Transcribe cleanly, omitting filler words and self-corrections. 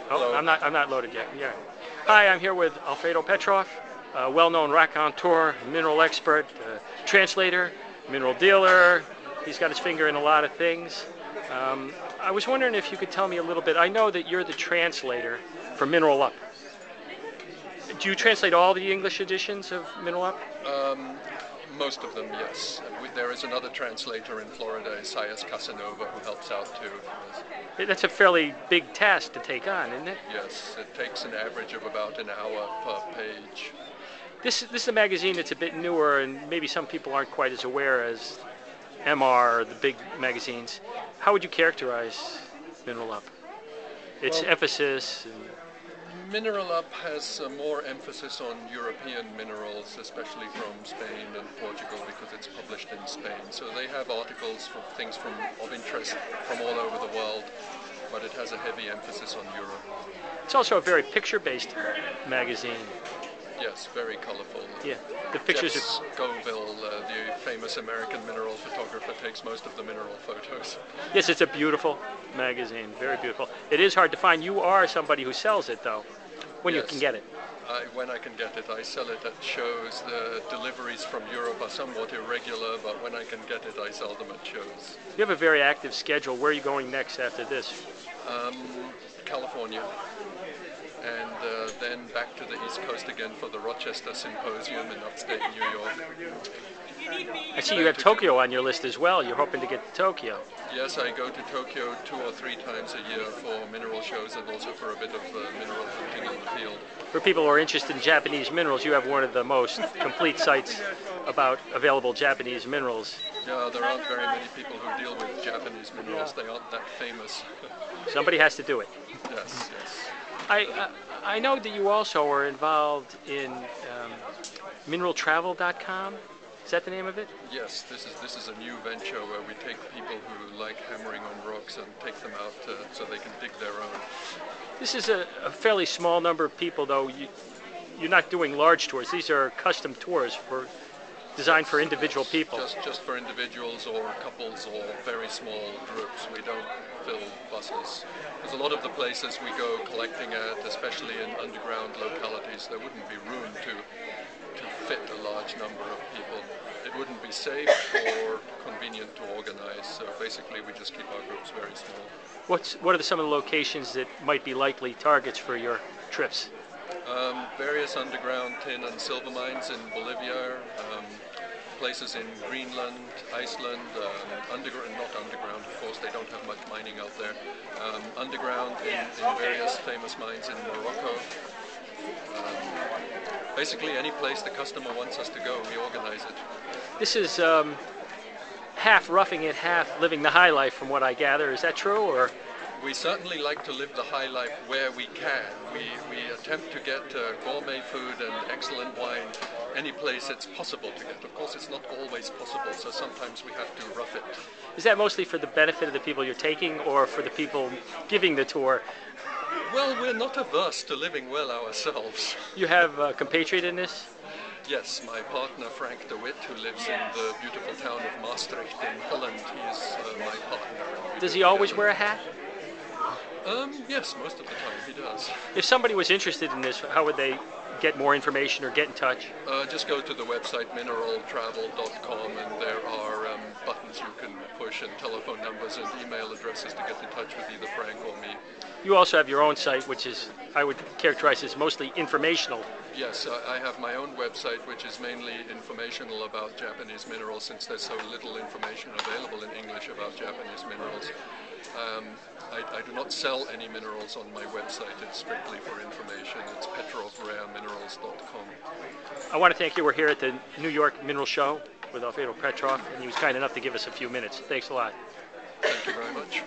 Oh, Hello. I'm not loaded yet. Yeah. Hi, I'm here with Alfredo Petrov, a well-known raconteur, mineral expert, translator, mineral dealer. He's got his finger in a lot of things. I was wondering if you could tell me a little bit. I know that you're the translator for Mineral Up. Do you translate all the English editions of Mineral Up? Um, Most of them, yes. There is another translator in Florida, Isaias Casanova, who helps out too. That's a fairly big task to take on, isn't it? Yes, it takes an average of about an hour per page. This is a magazine that's a bit newer, and maybe some people aren't quite as aware as MR or the big magazines. How would you characterize Mineral Up? Its Well, emphasis. Mineral Up has more emphasis on European minerals, especially from Spain and Portugal, because it's published in Spain. So they have articles for things of interest from all over the world, but it has a heavy emphasis on Europe. It's also a very picture-based magazine. Yes, very colorful. Yeah, the pictures Jeff are. Scoville, the famous American mineral photographer, takes most of the mineral photos. Yes, it's a beautiful magazine, very beautiful. It is hard to find. You are somebody who sells it, though, when you Yes. can get it. When I can get it, I sell it at shows. The deliveries from Europe are somewhat irregular, but when I can get it, I sell them at shows. You have a very active schedule. Where are you going next after this? California, and then back to the East Coast again for the Rochester Symposium in upstate New York. I see you have Tokyo on your list as well. You're hoping to get to Tokyo. Yes, I go to Tokyo 2 or 3 times a year for mineral shows and also for a bit of mineral hunting in the field. For people who are interested in Japanese minerals, you have one of the most complete sites about available Japanese minerals. Yeah, there aren't very many people who deal with Japanese minerals. They aren't that famous. Somebody has to do it. Yes, yes. I know that you also are involved in mineraltravel.com. Is that the name of it? Yes, this is a new venture where we take people who like hammering on rocks and take them out so they can dig their own. This is a fairly small number of people, though. You're not doing large tours. These are custom tours designed for individual people. Just for individuals or couples or very small groups. We don't fill buses. Because a lot of the places we go collecting at, especially in underground localities, there wouldn't be room to fit a large number of people. It wouldn't be safe or convenient to organize, so basically we just keep our groups very small. What are some of the locations that might be likely targets for your trips? Various underground tin and silver mines in Bolivia, places in Greenland, Iceland, not underground, of course, they don't have much mining out there, underground in various famous mines in Morocco. Basically any place the customer wants us to go, we organize it. This is half roughing it, half living the high life from what I gather. Is that true? Or we certainly like to live the high life where we can. We attempt to get gourmet food and excellent wine any place it's possible to get. Of course, it's not always possible, so sometimes we have to rough it. Is that mostly for the benefit of the people you're taking or for the people giving the tour? Well, we're not averse to living well ourselves. You have a compatriot in this? Yes, my partner Frank de Witt, who lives in the beautiful town of Maastricht in Holland. He is my partner. Does he always wear a hat? Yes, most of the time he does. If somebody was interested in this, how would they get more information or get in touch? Just go to the website mineraltravel.com and there are buttons you can push and telephone numbers and email addresses to get in touch with either Frank or me. You also have your own site, which is, I would characterize as mostly informational. Yes, I have my own website, which is mainly informational about Japanese minerals, since there's so little information available in English about Japanese minerals. I do not sell any minerals on my website. It's strictly for information. It's petrovrareminerals.com. I want to thank you. We're here at the New York Mineral Show with Alfredo Petrov, and he was kind enough to give us a few minutes. Thanks a lot. Thank you very much.